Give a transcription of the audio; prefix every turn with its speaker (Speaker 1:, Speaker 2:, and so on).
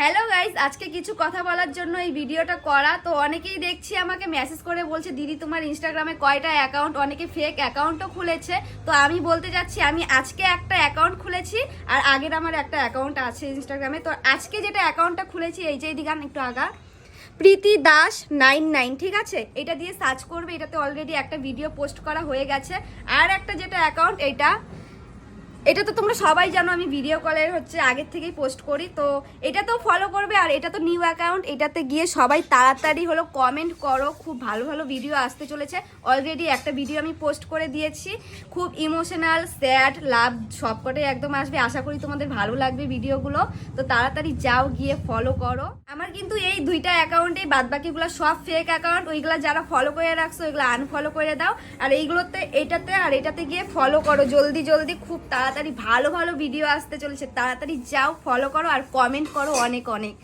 Speaker 1: Hello guys, আজকে কিছু কথা বলার জন্য এই ভিডিওটা করা। তো অনেকেই দেখছি আমাকে মেসেজ করে বলছে দিদি তোমার ইনস্টাগ্রামে কয়টা অ্যাকাউন্ট, অনেকে ফেক অ্যাকাউন্টও খুলেছে। তো আমি বলতে যাচ্ছি আমি আজকে একটা অ্যাকাউন্ট খুলেছি আর আগের আমার একটা অ্যাকাউন্ট আছে ইনস্টাগ্রামে। তো আজকে যেটা অ্যাকাউন্টটা খুলেছি এই যে দিগান একটু আগা প্রীতি দাস 99, ঠিক আছে, এটা দিয়ে সার্চ করবে। এটাতে অলরেডি একটা ভিডিও পোস্ট করা হয়ে গেছে। আর একটা যেটা অ্যাকাউন্ট এটা তো তোমরা সবাই জানো আমি ভিডিও কলের আগের থেকেই পোস্ট করি। তো এটাতেও ফলো করবে আর এটা তো নিউ অ্যাকাউন্ট, এটাতে গিয়ে সবাই তাড়াতাড়ি কমেন্ট করো। খুব ভালো ভালো ভিডিও আসতে চলেছে। অলরেডি একটা ভিডিও আমি পোস্ট করে দিয়েছি, খুব ইমোশনাল, স্যাড, লাভ সবকটাই একদম আসবে। আশা করি তোমাদের ভালো লাগবে ভিডিওগুলো। তো তাড়াতাড়ি যাও, গিয়ে ফলো করো। আমার কিন্তু এই দুইটা অ্যাকাউন্টে, বাদবাকিগুলো সব ফেক অ্যাকাউন্ট। ওইগুলো যারা ফলো করে রাখছো ওইগুলো আনফলো করে দাও। আর এইগুলোতে এটাতে গিয়ে ফলো করো জলদি জলদি। খুব তাড়াতাড়ি ভালো ভালো ভিডিও আসতে চলেছে। তাড়াতাড়ি যাও, ফলো করো আর কমেন্ট করো অনেক অনেক।